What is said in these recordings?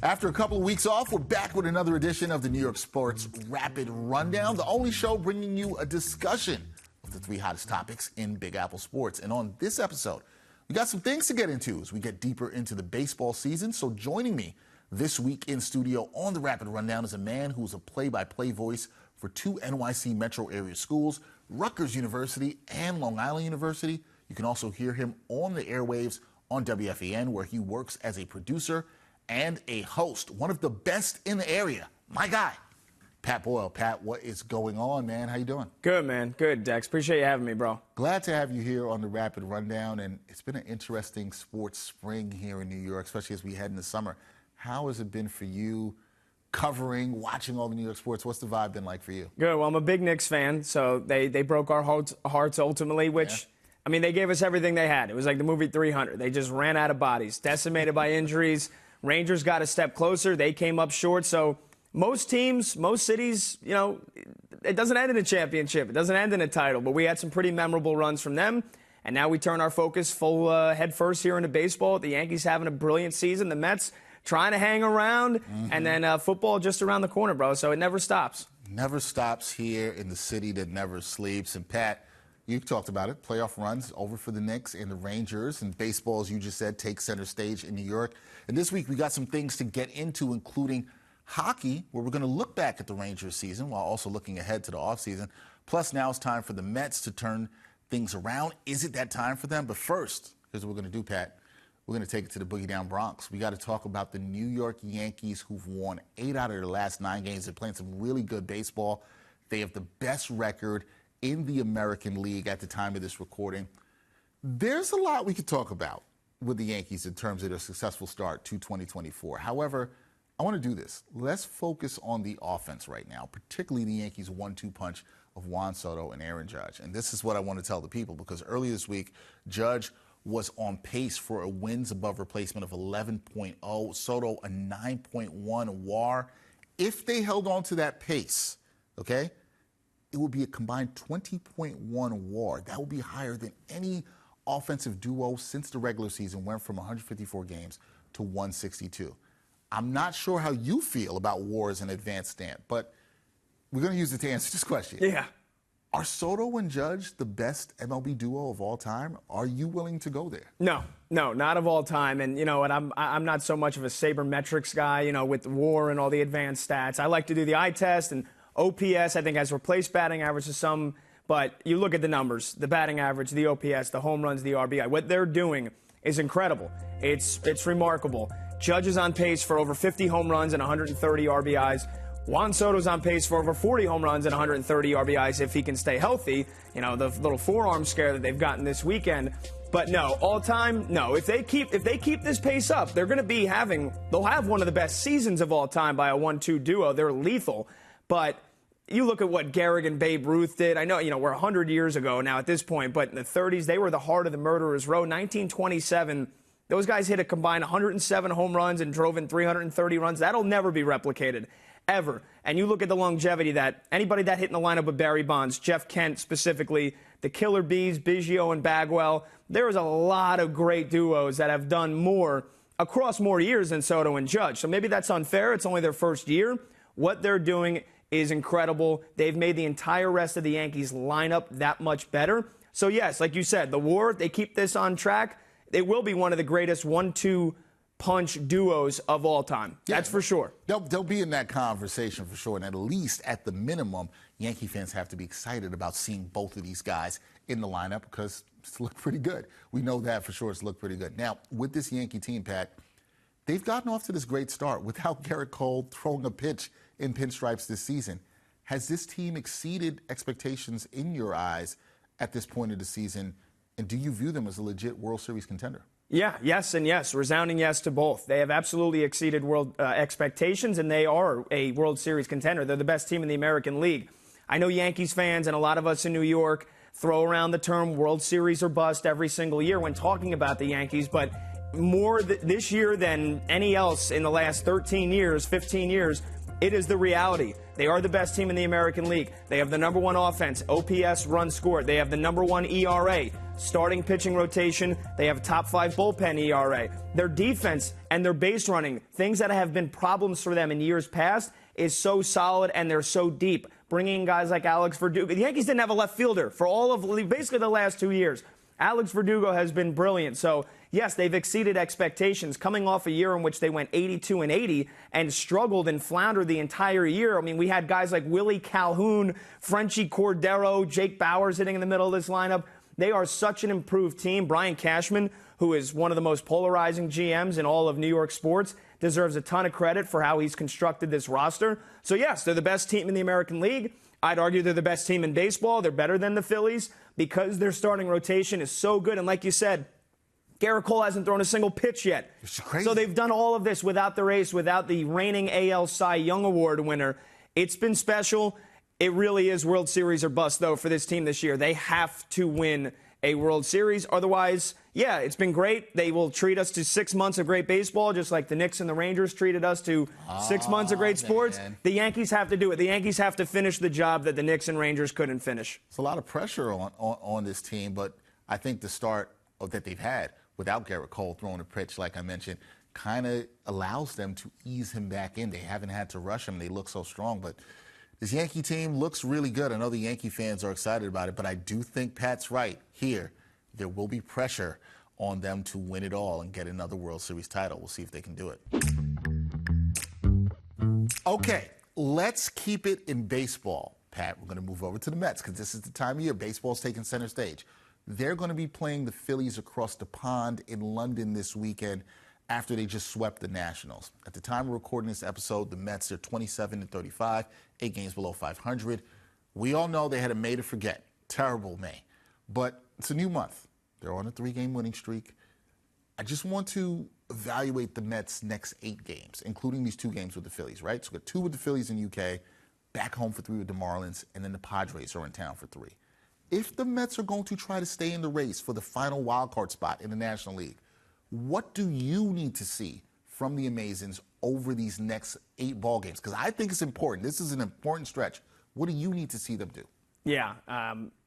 After a couple of weeks off, we're back with another edition of the New York Sports Rapid Rundown, the only show bringing you a discussion of the three hottest topics in Big Apple sports. And on this episode, we got some things to get into as we get deeper into the baseball season. So joining me this week in studio on the Rapid Rundown is a man who's a play-by-play voice for two NYC metro area schools, Rutgers University and Long Island University. You can also hear him on the airwaves on WFAN, where he works as a producer and a host, one of the best in the area. My guy, Pat Boyle. Pat, what is going on, man? How you doing? Good, man. Good, Dex. Appreciate you having me, bro. Glad to have you here on the Rapid Rundown, and it's been an interesting sports spring here in New York, especially as we head into summer. How has it been for you covering, watching all the New York sports? What's the vibe been like for you? Good. Well, I'm a big Knicks fan, so they broke our hearts ultimately, which, yeah. I mean, they gave us everything they had. It was like the movie 300. They just ran out of bodies, decimated by injuries. Rangers got a step closer. They came up short. So most teams, most cities, you know, it doesn't end in a championship. It doesn't end in a title. But we had some pretty memorable runs from them. And now we turn our focus full head first here into baseball. The Yankees having a brilliant season. The Mets trying to hang around. And then football just around the corner, bro. So it never stops. Never stops here in the city that never sleeps. And Pat, you talked about it. Playoff runs over for the Knicks and the Rangers. And baseball, as you just said, takes center stage in New York. And this week we got some things to get into, including hockey, where we're going to look back at the Rangers season while also looking ahead to the offseason. Plus, now it's time for the Mets to turn things around. Is it that time for them? But first, here's what we're going to do, Pat. We're going to take it to the Boogie Down Bronx. We got to talk about the New York Yankees, who've won 8 out of their last 9 games. They're playing some really good baseball. They have the best record in the American League at the time of this recording. There's a lot we could talk about with the Yankees in terms of their successful start to 2024. However, I want to do this. Let's focus on the offense right now, particularly the Yankees' 1-2 punch of Juan Soto and Aaron Judge. And this is what I want to tell the people, because earlier this week, Judge was on pace for a wins above replacement of 11.0. Soto, a 9.1 WAR. If they held on to that pace, okay, it would be a combined 20.1 WAR. That would be higher than any offensive duo since the regular season went from 154 games to 162. I'm not sure how you feel about WAR as an advanced stat, but we're going to use it to answer this question. Yeah. Are Soto and Judge the best MLB duo of all time? Are you willing to go there? No, not of all time. And you know what? I'm not so much of a sabermetrics guy, you know, with WAR and all the advanced stats. I like to do the eye test, and OPS, I think, has replaced batting average to some. But you look at the numbers, the batting average, the OPS, the home runs, the RBI. What they're doing is incredible. It's remarkable. Judge is on pace for over 50 home runs and 130 RBIs. Juan Soto's on pace for over 40 home runs and 130 RBIs if he can stay healthy. You know, the little forearm scare that they've gotten this weekend. But no, all time, no. If they keep this pace up, they'll have one of the best seasons of all time by a 1-2 duo. They're lethal. But you look at what Gehrig and Babe Ruth did. I know, you know, we're 100 years ago now at this point, but in the 30s, they were the heart of the murderer's row. 1927, those guys hit a combined 107 home runs and drove in 330 runs. That'll never be replicated, ever. And you look at the longevity that anybody that hit in the lineup with Barry Bonds, Jeff Kent specifically, the Killer Bees, Biggio and Bagwell, there is a lot of great duos that have done more across more years than Soto and Judge. So maybe that's unfair. It's only their first year. What they're doing is incredible. They've made the entire rest of the Yankees lineup that much better. So, yes, like you said, the WAR, they keep this on track. It will be one of the greatest 1-2 punch duos of all time. Yeah, that's for sure. They'll be in that conversation for sure. And at least at the minimum, Yankee fans have to be excited about seeing both of these guys in the lineup, because it's looked pretty good. We know that for sure. It's looked pretty good. Now, with this Yankee team, Pat, they've gotten off to this great start without Garrett Cole throwing a pitch in pinstripes this season. Has this team exceeded expectations in your eyes at this point of the season? And do you view them as a legit World Series contender? Yeah, yes and yes. Resounding yes to both. They have absolutely exceeded world expectations, and they are a World Series contender. They're the best team in the American League. I know Yankees fans and a lot of us in New York throw around the term World Series or bust every single year when talking about the Yankees, but more this year than any else in the last 13 years, 15 years, it is the reality. They are the best team in the American League. They have the #1 offense, OPS, runs scored. They have the #1 ERA. starting pitching rotation. They have a top 5 bullpen ERA. Their defense and their base running, things that have been problems for them in years past, is so solid, and they're so deep. Bringing in guys like Alex Verdugo. The Yankees didn't have a left fielder for all of basically the last 2 years. Alex Verdugo has been brilliant. So, yes, they've exceeded expectations, coming off a year in which they went 82-80 and struggled and floundered the entire year. I mean, we had guys like Willie Calhoun, Frenchie Cordero, Jake Bauers hitting in the middle of this lineup. They are such an improved team. Brian Cashman, who is one of the most polarizing GMs in all of New York sports, deserves a ton of credit for how he's constructed this roster. So, yes, they're the best team in the American League. I'd argue they're the best team in baseball. They're better than the Phillies because their starting rotation is so good. And like you said, Garrett Cole hasn't thrown a single pitch yet. It's crazy. So they've done all of this without the race, without the reigning AL Cy Young Award winner. It's been special. It really is World Series or bust, though, for this team this year. They have to win a World Series. Otherwise, yeah, it's been great. They will treat us to 6 months of great baseball, just like the Knicks and the Rangers treated us to 6 months of great sports. Man. The Yankees have to do it. The Yankees have to finish the job that the Knicks and Rangers couldn't finish. It's a lot of pressure on this team, but I think the start that they've had without Garrett Cole throwing a pitch, like I mentioned, kind of allows them to ease him back in. They haven't had to rush him. They look so strong, but this Yankee team looks really good. I know the Yankee fans are excited about it, but I do think Pat's right here. There will be pressure on them to win it all and get another World Series title. We'll see if they can do it. Okay, let's keep it in baseball. Pat, we're going to move over to the Mets because this is the time of year baseball's taking center stage. They're going to be playing the Phillies across the pond in London this weekend after they just swept the Nationals. At the time of recording this episode, the Mets are 27-35, 8 games below 500. We all know they had a May to forget. Terrible May. But it's a new month. They're on a 3-game winning streak. I just want to evaluate the Mets' next 8 games, including these 2 games with the Phillies, right? So we've got 2 with the Phillies in UK, back home for 3 with the Marlins, and then the Padres are in town for 3. If the Mets are going to try to stay in the race for the final wildcard spot in the National League, what do you need to see from the Amazons over these next 8 ball games? Because I think it's important. This is an important stretch. What do you need to see them do? Yeah,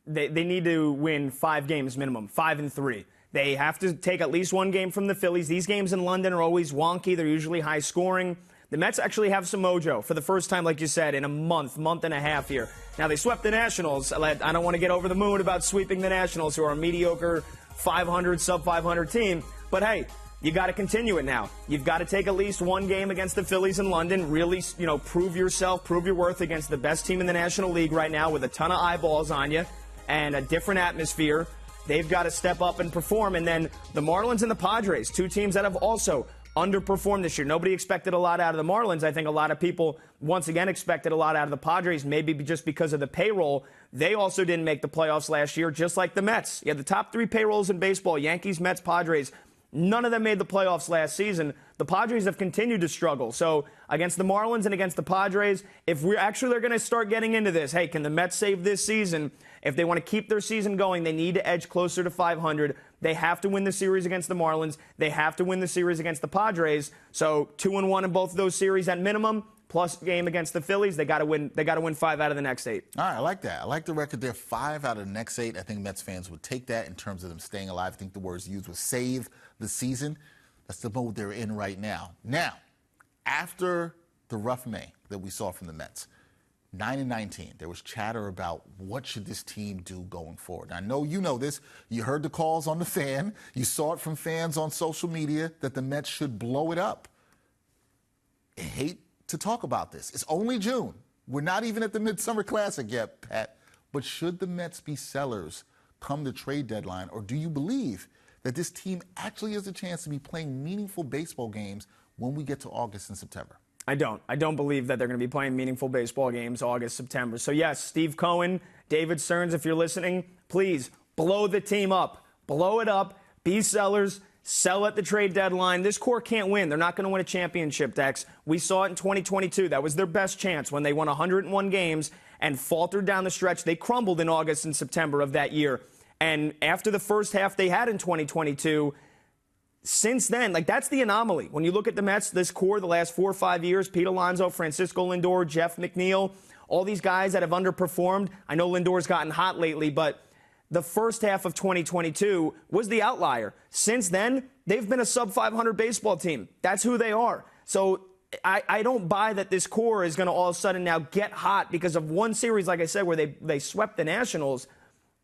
they need to win 5 games minimum, 5 and 3. They have to take at least 1 game from the Phillies. These games in London are always wonky. They're usually high scoring. The Mets actually have some mojo for the first time, like you said, in a month and a half here. Now, they swept the Nationals. I don't want to get over the moon about sweeping the Nationals, who are a mediocre 500, sub-500 team. But, hey, you got to continue it now. You've got to take at least 1 game against the Phillies in London, really, prove yourself, prove your worth against the best team in the National League right now with a ton of eyeballs on you and a different atmosphere. They've got to step up and perform. And then the Marlins and the Padres, 2 teams that have also underperformed this year. Nobody expected a lot out of the Marlins. I think a lot of people, once again, expected a lot out of the Padres, maybe just because of the payroll. They also didn't make the playoffs last year, just like the Mets. You had the top 3 payrolls in baseball, Yankees, Mets, Padres. None of them made the playoffs last season. The Padres have continued to struggle. So against the Marlins and against the Padres, if they're going to start getting into this, hey, can the Mets save this season? If they want to keep their season going, they need to edge closer to 500. They have to win the series against the Marlins. They have to win the series against the Padres. So 2-1 in both of those series at minimum, plus a game against the Phillies. They got to win. They got to win 5 out of the next 8. All right, I like that. I like the record there. 5 out of the next 8. I think Mets fans would take that in terms of them staying alive. I think the words used was save the season. That's the mode they're in right now. Now, after the rough May that we saw from the Mets, 9-19, there was chatter about what should this team do going forward. I know you know this. You heard the calls on the fan. You saw it from fans on social media that the Mets should blow it up. I hate to talk about this. It's only June. We're not even at the Midsummer Classic yet, Pat. But should the Mets be sellers come the trade deadline, or do you believe that this team actually has a chance to be playing meaningful baseball games when we get to August and September? I don't believe that they're going to be playing meaningful baseball games August, September. So, yes, Steve Cohen, David Stearns, if you're listening, please blow the team up. Blow it up. Be sellers. Sell at the trade deadline. This core can't win. They're not going to win a championship, Dex. We saw it in 2022. That was their best chance when they won 101 games and faltered down the stretch. They crumbled in August and September of that year. And after the first half they had in 2022, since then, that's the anomaly. When you look at the Mets, this core, the last 4 or 5 years, Pete Alonso, Francisco Lindor, Jeff McNeil, all these guys that have underperformed. I know Lindor's gotten hot lately, but the first half of 2022 was the outlier. Since then, they've been a sub-500 baseball team. That's who they are. So I don't buy that this core is going to all of a sudden now get hot because of one series, like I said, where they swept the Nationals.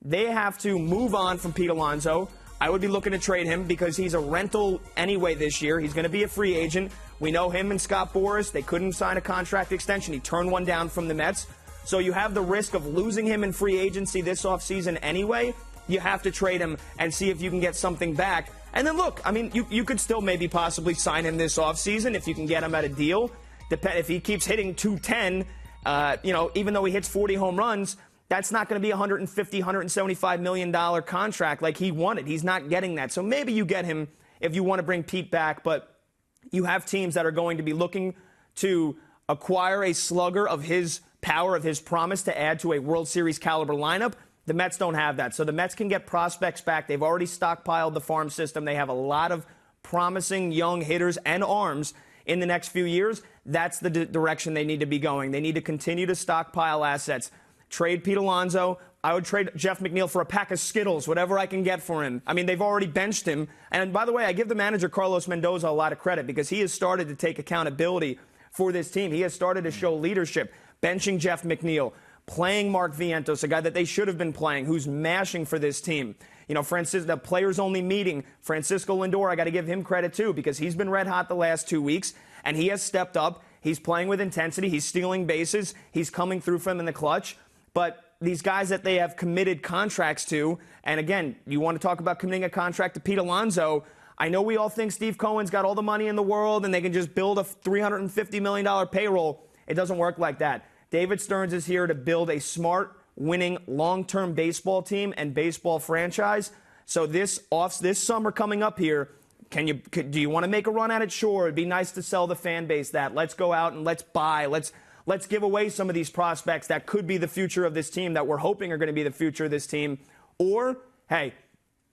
They have to move on from Pete Alonso. I would be looking to trade him because he's a rental anyway this year. He's going to be a free agent. We know him and Scott Boras. They couldn't sign a contract extension. He turned one down from the Mets. So you have the risk of losing him in free agency this offseason anyway. You have to trade him and see if you can get something back. And then look, I mean, you could still maybe possibly sign him this offseason if you can get him at a deal. If he keeps hitting 210, even though he hits 40 home runs, that's not going to be a $150, $175 million contract like he wanted. He's not getting that. So maybe you get him if you want to bring Pete back, but you have teams that are going to be looking to acquire a slugger of his power, of his promise to add to a World Series caliber lineup. The Mets don't have that. So the Mets can get prospects back. They've already stockpiled the farm system. They have a lot of promising young hitters and arms in the next few years. That's the direction they need to be going. They need to continue to stockpile assets. Trade Pete Alonso. I would trade Jeff McNeil for a pack of Skittles, whatever I can get for him. I mean, they've already benched him. And by the way, I give the manager Carlos Mendoza a lot of credit because he has started to take accountability for this team. He has started to show leadership, benching Jeff McNeil, playing Mark Vientos, a guy that they should have been playing, who's mashing for this team. You know, the players-only meeting, Francisco Lindor, I got to give him credit too because he's been red hot the last 2 weeks, and he has stepped up. He's playing with intensity. He's stealing bases. He's coming through for them in the clutch. But these guys that they have committed contracts to, and again, you want to talk about committing a contract to Pete Alonso, I know we all think Steve Cohen's got all the money in the world and they can just build a $350 million payroll. It doesn't work like that. David Stearns is here to build a smart, winning, long-term baseball team and baseball franchise. So this summer coming up here, do you want to make a run at it? Sure. It'd be nice to sell the fan base that. Let's go out and let's buy. Let's give away some of these prospects that could be the future of this team, that we're hoping are going to be the future of this team. Or, hey,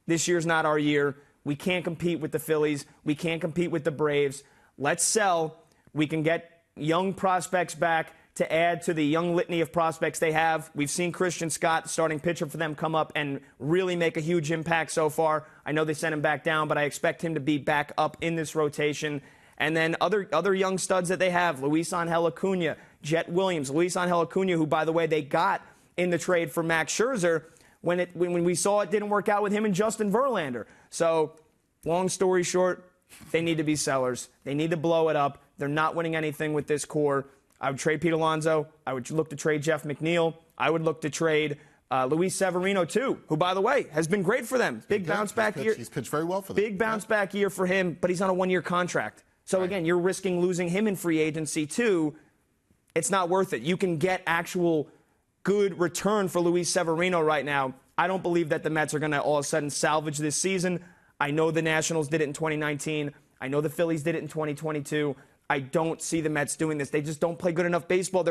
this year's not our year. We can't compete with the Phillies. We can't compete with the Braves. Let's sell. We can get young prospects back to add to the young litany of prospects they have. We've seen Christian Scott, starting pitcher for them, come up and really make a huge impact so far. I know they sent him back down, but I expect him to be back up in this rotation. And then other young studs that they have, Luis Angel Acuna, Jet Williams. Luis Angel Acuna, who, by the way, they got in the trade for Max Scherzer when we saw it didn't work out with him and Justin Verlander. So, long story short, they need to be sellers. They need to blow it up. They're not winning anything with this core. I would trade Pete Alonso. I would look to trade Jeff McNeil. I would look to trade Luis Severino, too, who, by the way, has been great for them. Big bounce back year. He's pitched very well for them. Big bounce back year for him, but he's on a one-year contract. So, again, you're risking losing him in free agency, too. It's not worth it. You can get actual good return for Luis Severino right now. I don't believe that the Mets are going to all of a sudden salvage this season. I know the Nationals did it in 2019. I know the Phillies did it in 2022. I don't see the Mets doing this. They just don't play good enough baseball.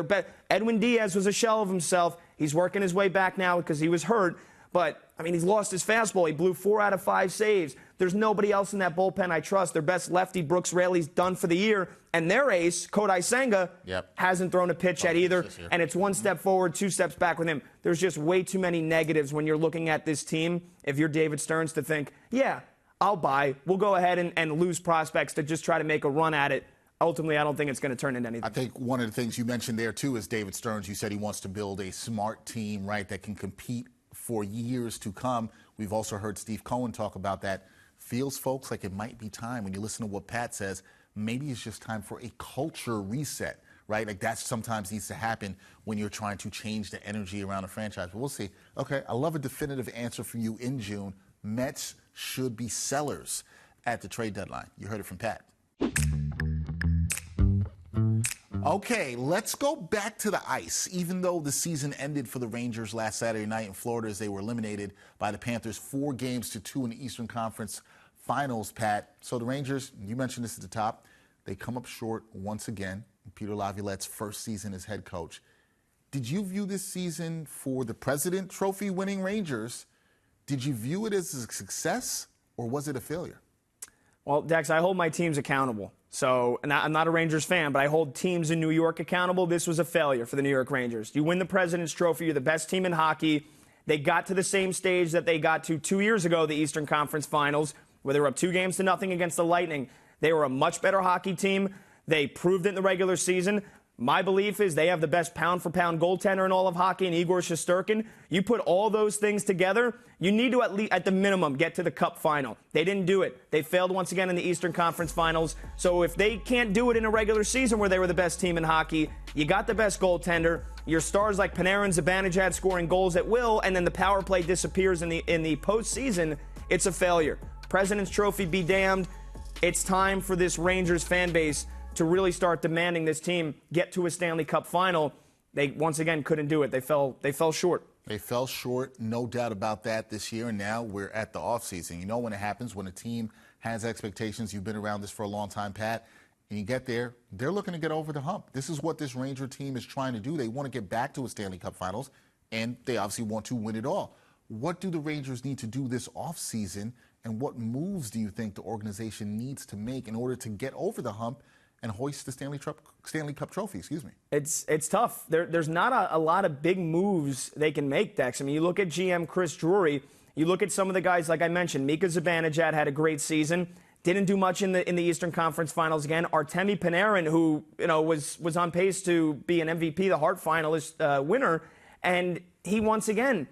Edwin Diaz was a shell of himself. He's working his way back now because he was hurt. But, I mean, he's lost his fastball. He blew 4 out of 5 saves. There's nobody else in that bullpen I trust. Their best lefty, Brooks Raley's done for the year. And their ace, Kodai Senga, hasn't thrown a pitch yet either. And it's 1 step forward, 2 steps back with him. There's just way too many negatives when you're looking at this team, if you're David Stearns, to think, yeah, I'll buy. We'll go ahead and lose prospects to just try to make a run at it. Ultimately, I don't think it's going to turn into anything. I think one of the things you mentioned there, too, is David Stearns. You said he wants to build a smart team, right, that can compete for years to come. We've also heard Steve Cohen talk about that. Feels, folks, like it might be time, when you listen to what Pat says, maybe it's just time for a culture reset, right? Like that sometimes needs to happen when you're trying to change the energy around a franchise. But we'll see. Okay, I love a definitive answer from you in June. Mets should be sellers at the trade deadline. You heard it from Pat. Okay, let's go back to the ice. Even though the season ended for the Rangers last Saturday night in Florida as they were eliminated by the Panthers 4-2 in the Eastern Conference Finals, Pat. So the Rangers, you mentioned this at the top, they come up short once again in Peter Laviolette's first season as head coach. Did you view this season for the President Trophy winning Rangers, did you view it as a success or was it a failure? Well, Dex, I hold my teams accountable. So, and I'm not a Rangers fan, but I hold teams in New York accountable. This was a failure for the New York Rangers. You win the President's Trophy. You're the best team in hockey. They got to the same stage that they got to 2 years ago, the Eastern Conference Finals, where they were up 2-0 against the Lightning. They were a much better hockey team. They proved it in the regular season. My belief is they have the best pound-for-pound goaltender in all of hockey in Igor Shesterkin. You put all those things together, you need to at least, at the minimum, get to the Cup final. They didn't do it. They failed once again in the Eastern Conference Finals. So if they can't do it in a regular season where they were the best team in hockey, you got the best goaltender. Your stars like Panarin, Zibanejad scoring goals at will, and then the power play disappears in the postseason. It's a failure. President's Trophy be damned. It's time for this Rangers fan base to really start demanding this team get to a Stanley Cup final. They, once again, couldn't do it. They fell short. They fell short, no doubt about that this year, and now we're at the offseason. You know when it happens, when a team has expectations. You've been around this for a long time, Pat, and you get there, they're looking to get over the hump. This is what this Ranger team is trying to do. They want to get back to a Stanley Cup finals, and they obviously want to win it all. What do the Rangers need to do this offseason, and what moves do you think the organization needs to make in order to get over the hump and hoist the Stanley Cup trophy, It's tough. There's not a lot of big moves they can make, Dex. I mean, you look at GM Chris Drury, you look at some of the guys, like I mentioned, Mika Zibanejad had a great season, didn't do much in the Eastern Conference Finals again. Artemi Panarin, who was on pace to be an MVP, the Hart finalist winner, and he once again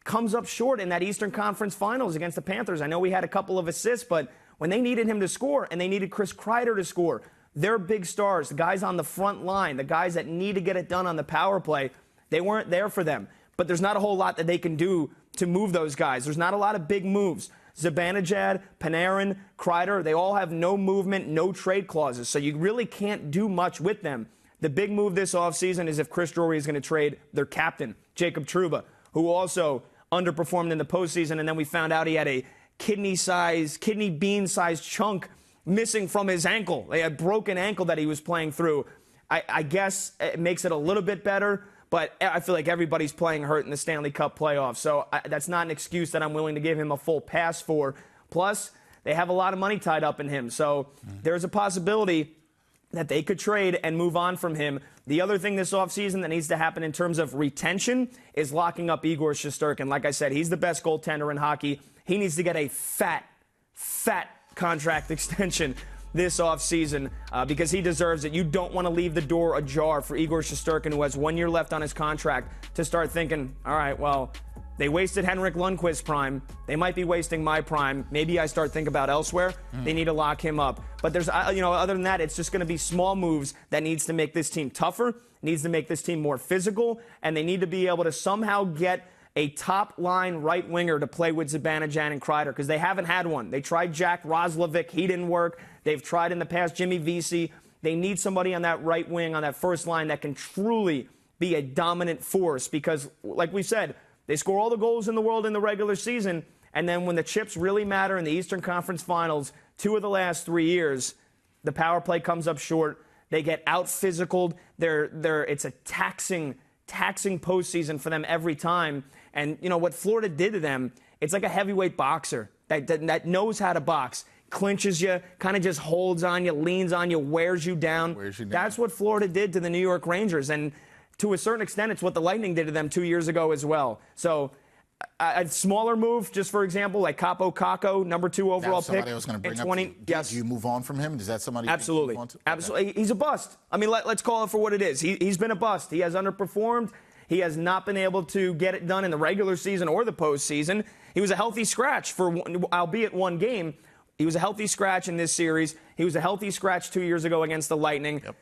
comes up short in that Eastern Conference Finals against the Panthers. I know he had a couple of assists, but when they needed him to score and they needed Chris Kreider to score, their big stars, the guys on the front line, the guys that need to get it done on the power play, they weren't there for them. But there's not a whole lot that they can do to move those guys. There's not a lot of big moves. Zibanejad, Panarin, Kreider, they all have no movement, no trade clauses. So you really can't do much with them. The big move this offseason is if Chris Drury is going to trade their captain, Jacob Trouba, who also underperformed in the postseason, and then we found out he had a kidney bean-sized chunk missing from his ankle, a broken ankle that he was playing through. I guess it makes it a little bit better, but I feel like everybody's playing hurt in the Stanley Cup playoffs, so that's not an excuse that I'm willing to give him a full pass for. Plus, they have a lot of money tied up in him, so there's a possibility that they could trade and move on from him. The other thing this offseason that needs to happen in terms of retention is locking up Igor Shesterkin. Like I said, he's the best goaltender in hockey. He needs to get a fat contract extension this offseason because he deserves it. You don't want to leave the door ajar for Igor Shesterkin, who has 1 year left on his contract, to start thinking, all right, well, they wasted Henrik Lundqvist's prime. They might be wasting my prime. Maybe I start thinking about elsewhere. They need to lock him up. But there's, other than that, it's just going to be small moves that needs to make this team tougher, needs to make this team more physical, and they need to be able to somehow get a top-line right winger to play with Zibanejad and Kreider, because they haven't had one. They tried Jack Roslovic. He didn't work. They've tried in the past Jimmy Vesey. They need somebody on that right wing, on that first line, that can truly be a dominant force because, like we said, they score all the goals in the world in the regular season, and then when the chips really matter in the Eastern Conference Finals, 2 of the last 3 years, the power play comes up short. They get out-physicaled. It's a taxing postseason for them every time. And, what Florida did to them, it's like a heavyweight boxer that knows how to box, clinches you, kind of just holds on you, leans on you, wears you down. That's what Florida did to the New York Rangers. And to a certain extent, it's what the Lightning did to them 2 years ago as well. So a smaller move, just for example, like Kaapo Kakko, number 2 overall pick. I was going to bring 20, up. Yes. Do you move on from him? Is that somebody? Absolutely. You move on to? Absolutely. He's a bust. I mean, let's call it for what it is. He's been a bust. He has underperformed. He has not been able to get it done in the regular season or the postseason. He was a healthy scratch for, albeit one game. He was a healthy scratch in this series. He was a healthy scratch 2 years ago against the Lightning. Yep.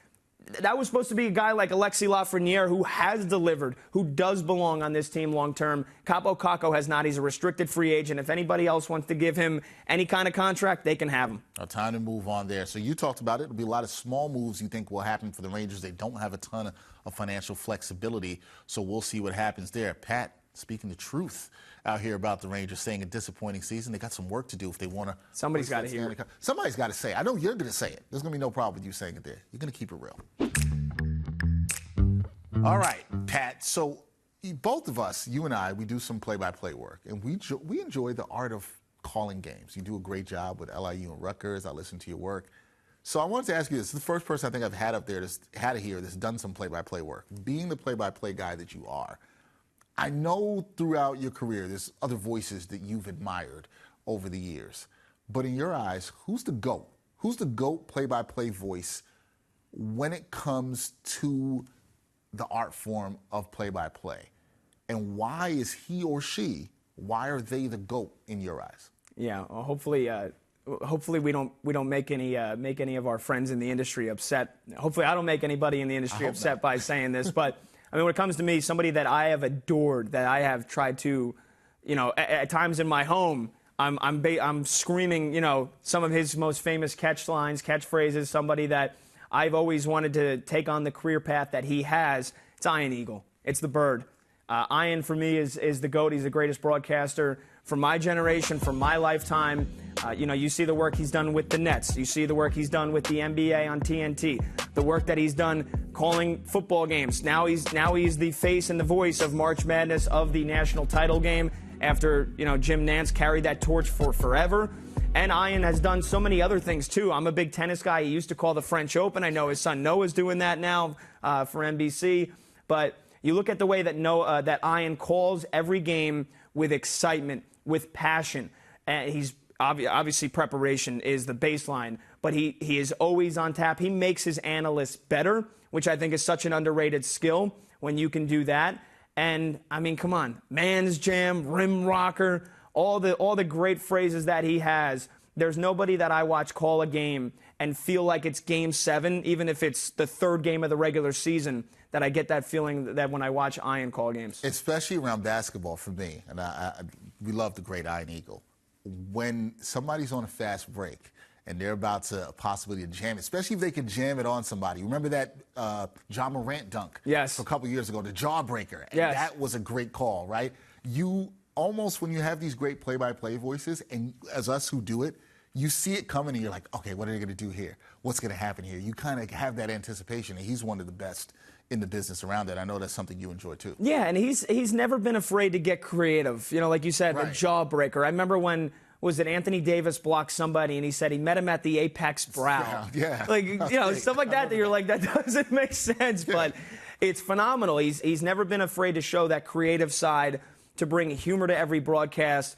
That was supposed to be a guy like Alexis Lafreniere who has delivered, who does belong on this team long term. Kaapo Kakko has not. He's a restricted free agent. If anybody else wants to give him any kind of contract, they can have him. Time to move on there. So you talked about it. It'll be a lot of small moves you think will happen for the Rangers. They don't have a ton of financial flexibility, so we'll see what happens there. Pat, speaking the truth out here about the Rangers, saying a disappointing season. They got some work to do if they want to. Somebody's got to hear it. Somebody's got to say it. I know you're going to say it. There's going to be no problem with you saying it there. You're going to keep it real. All right, Pat. So both of us, you and I, we do some play-by-play work, and we enjoy the art of calling games. You do a great job with LIU and Rutgers. I listen to your work. So I wanted to ask you this. This is the first person I think I've had up there that's done some play-by-play work. Being the play-by-play guy that you are, I know throughout your career there's other voices that you've admired over the years. But in your eyes, who's the GOAT? Who's the GOAT play-by-play voice when it comes to the art form of play-by-play? And why is he or she, why are they the GOAT in your eyes? Yeah, well, hopefully we don't make any of our friends in the industry upset. Hopefully I don't make anybody in the industry upset by saying this. But I mean, when it comes to me, somebody that I have adored, that I have tried to, at times in my home, I'm screaming, some of his most famous catchphrases. Somebody that I've always wanted to take on the career path that he has. It's Ian Eagle. It's the Bird. Ian, for me, is the GOAT. He's the greatest broadcaster from my generation, from my lifetime. You see the work he's done with the Nets. You see the work he's done with the NBA on TNT. The work that he's done calling football games. Now he's the face and the voice of March Madness, of the national title game, after Jim Nantz carried that torch for forever. And Ian has done so many other things too. I'm a big tennis guy. He used to call the French Open. I know his son Noah's doing that now for NBC. But you look at the way that Ian calls every game with excitement, with passion. And he's obviously preparation is the baseline, but he is always on tap. He makes his analysts better, which I think is such an underrated skill when you can do that. And I mean, come on, man's jam, rim rocker, all the great phrases that he has. There's nobody that I watch call a game and feel like it's Game 7, even if it's the third game of the regular season, that I get that feeling that when I watch Ian call games. Especially around basketball for me, and we love the great Ian Eagle. When somebody's on a fast break and they're about to possibly jam it, especially if they can jam it on somebody. Remember that John Morant dunk yes. a couple years ago, the jawbreaker? And yes. That was a great call, right? You almost, when you have these great play-by-play voices, and as us who do it, you see it coming and you're like, okay, what are they going to do here? What's going to happen here? You kind of have that anticipation, and he's one of the best in the business around that. I know that's something you enjoy too. Yeah, and he's never been afraid to get creative. Like you said, right. The jawbreaker. I remember when, was it Anthony Davis blocked somebody and he said he met him at the Apex Brow. Yeah. Stuff like that you're like, that doesn't make sense, yeah. But it's phenomenal. He's never been afraid to show that creative side, to bring humor to every broadcast.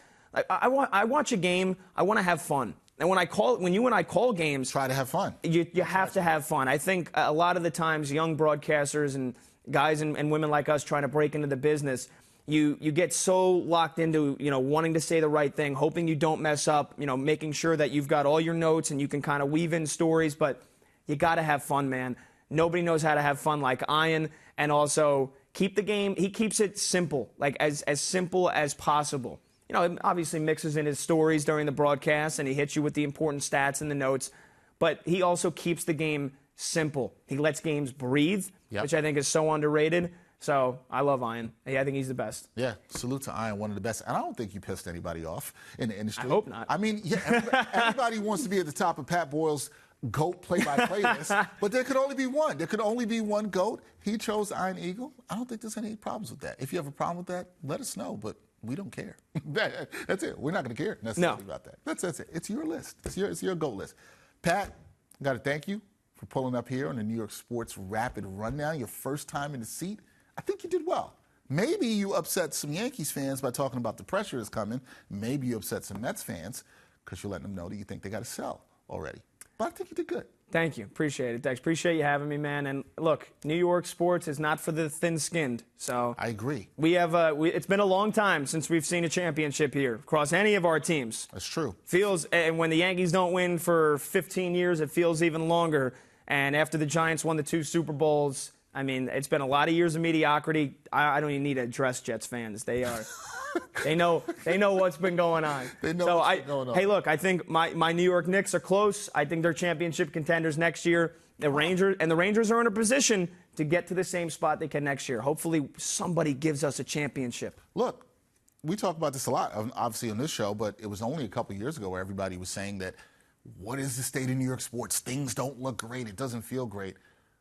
I watch a game, I want to have fun. And when you and I call games, try to have fun. You have to have fun. I think a lot of the times young broadcasters and guys and women like us trying to break into the business, you get so locked into wanting to say the right thing, hoping you don't mess up, making sure that you've got all your notes and you can kind of weave in stories. But you got to have fun, man. Nobody knows how to have fun like Ian, and also keep the game. He keeps it simple, like as simple as possible. Obviously mixes in his stories during the broadcast, and he hits you with the important stats and the notes. But he also keeps the game simple. He lets games breathe, yep. Which I think is so underrated. So I love Ian. I think he's the best. Yeah, salute to Ian, one of the best. And I don't think you pissed anybody off in the industry. I hope not. I mean, yeah, everybody wants to be at the top of Pat Boyle's GOAT play-by-play list, but there could only be one. There could only be one GOAT. He chose Ian Eagle. I don't think there's any problems with that. If you have a problem with that, let us know, but we don't care. That's it. We're not going to care necessarily about that. That's it. It's your list. It's your GOAT list. Pat, I got to thank you for pulling up here on the New York Sports Rapid Rundown. Your first time in the seat. I think you did well. Maybe you upset some Yankees fans by talking about the pressure is coming. Maybe you upset some Mets fans because you're letting them know that you think they got to sell already. But I think you did good. Thank you. Appreciate it, Dex. Appreciate you having me, man. And look, New York sports is not for the thin-skinned. So I agree. We have it's been a long time since we've seen a championship here across any of our teams. That's true. And when the Yankees don't win for 15 years, it feels even longer. And after the Giants won the 2 Super Bowls, I mean, it's been a lot of years of mediocrity. I don't even need to address Jets fans. They are. They know what's been going on. They know what's been going on. Hey, look, I think my New York Knicks are close. I think they're championship contenders next year. The Rangers are in a position to get to the same spot they can next year. Hopefully somebody gives us a championship. Look, we talk about this a lot, obviously, on this show, but it was only a couple years ago where everybody was saying that, what is the state of New York sports? Things don't look great. It doesn't feel great.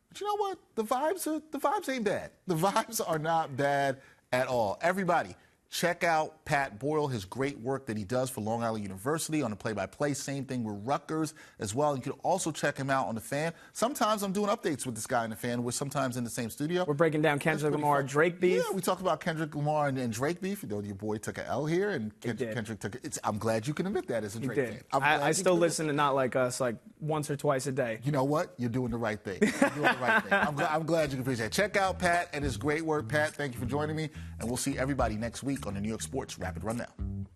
But you know what? The vibes ain't bad. The vibes are not bad at all. Everybody, Check out Pat Boyle, his great work that he does for Long Island University on the play-by-play. Same thing with Rutgers as well. You can also check him out on The Fan. Sometimes I'm doing updates with this guy in The Fan. We're sometimes in the same studio. We're breaking down Kendrick Lamar, Drake beef. Yeah, we talked about Kendrick Lamar and Drake beef. You know, your boy took an L here, and Kendrick took it. I'm glad you can admit that as a Drake fan. I still listen to Not Like Us like once or twice a day. You know what? You're doing the right thing. You're doing the right thing. I'm glad you can appreciate it. Check out Pat and his great work. Pat, thank you for joining me, and we'll see everybody next week on the New York Sports Rapid Rundown.